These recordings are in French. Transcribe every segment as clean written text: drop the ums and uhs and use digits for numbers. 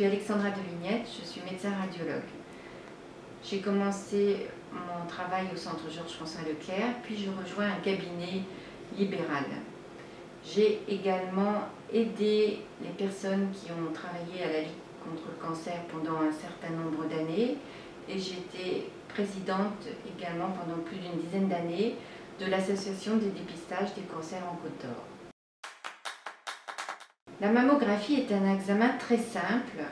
suis Alexandra Devignette, je suis médecin radiologue. J'ai commencé mon travail au centre Georges-François Leclerc, puis je rejoins un cabinet libéral. J'ai également aidé les personnes qui ont travaillé à la Ligue contre le cancer pendant un certain nombre d'années et j'étais présidente également pendant plus d'une dizaine d'années de l'association des dépistages des cancers en Côte d'Or. La mammographie est un examen très simple.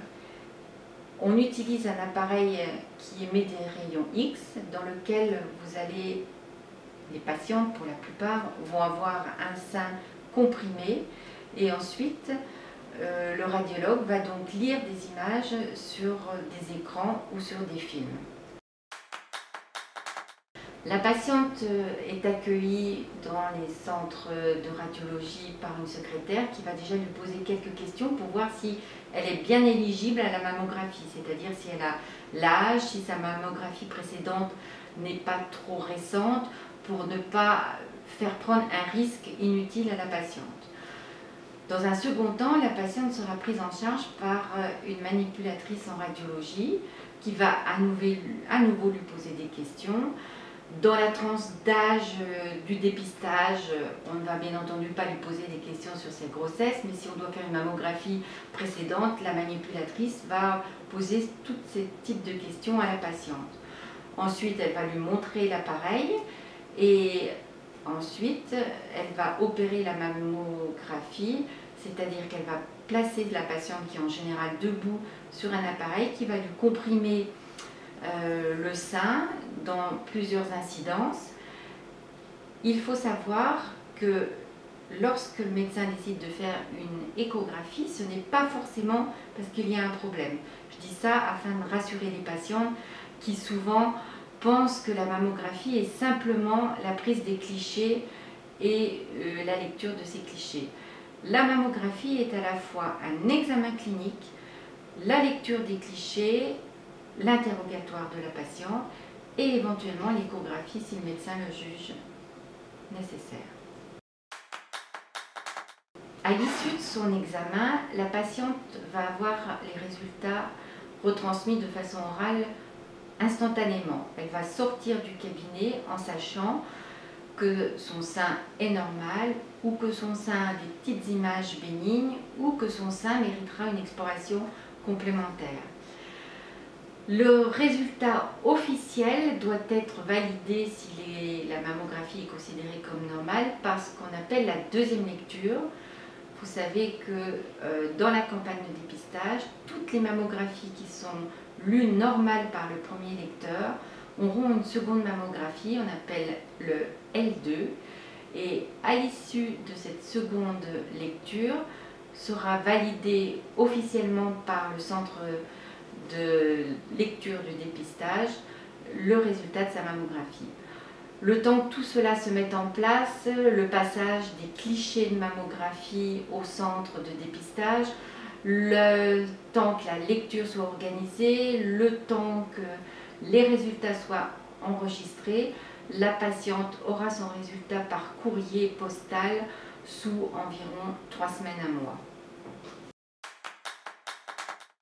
On utilise un appareil qui émet des rayons X dans lequel les patientes pour la plupart vont avoir un sein comprimé et ensuite le radiologue va donc lire des images sur des écrans ou sur des films. La patiente est accueillie dans les centres de radiologie par une secrétaire qui va déjà lui poser quelques questions pour voir si elle est bien éligible à la mammographie, c'est-à-dire si elle a l'âge, si sa mammographie précédente n'est pas trop récente, pour ne pas faire prendre un risque inutile à la patiente. Dans un second temps, la patiente sera prise en charge par une manipulatrice en radiologie qui va à nouveau lui poser des questions. Dans la tranche d'âge du dépistage, on ne va bien entendu pas lui poser des questions sur ses grossesses, mais si on doit faire une mammographie précédente, la manipulatrice va poser tous ces types de questions à la patiente. Ensuite, elle va lui montrer l'appareil et ensuite, elle va opérer la mammographie, c'est-à-dire qu'elle va placer la patiente qui est en général debout sur un appareil qui va lui comprimer le sein dans plusieurs incidences. Il faut savoir que lorsque le médecin décide de faire une échographie, ce n'est pas forcément parce qu'il y a un problème. Je dis ça afin de rassurer les patients qui souvent pensent que la mammographie est simplement la prise des clichés et la lecture de ces clichés. La mammographie est à la fois un examen clinique, la lecture des clichés, l'interrogatoire de la patiente et éventuellement l'échographie si le médecin le juge nécessaire. À l'issue de son examen, la patiente va avoir les résultats retransmis de façon orale instantanément. Elle va sortir du cabinet en sachant que son sein est normal ou que son sein a des petites images bénignes ou que son sein méritera une exploration complémentaire. Le résultat officiel doit être validé si la mammographie est considérée comme normale par ce qu'on appelle la deuxième lecture. Vous savez que dans la campagne de dépistage, toutes les mammographies qui sont lues normales par le premier lecteur auront une seconde mammographie, on appelle le L2, et à l'issue de cette seconde lecture sera validé officiellement par le centre de lecture du dépistage le résultat de sa mammographie. Le temps que tout cela se mette en place, le passage des clichés de mammographie au centre de dépistage, le temps que la lecture soit organisée, le temps que les résultats soient enregistrés, la patiente aura son résultat par courrier postal sous environ 3 semaines à un mois.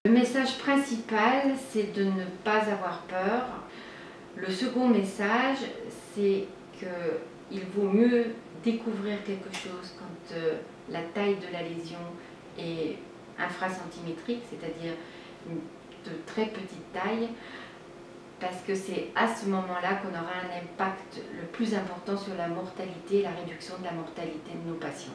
Le message principal, c'est de ne pas avoir peur. Le second message, c'est qu'il vaut mieux découvrir quelque chose quand la taille de la lésion est infracentimétrique, c'est-à-dire de très petite taille, parce que c'est à ce moment-là qu'on aura un impact le plus important sur la mortalité et la réduction de la mortalité de nos patients.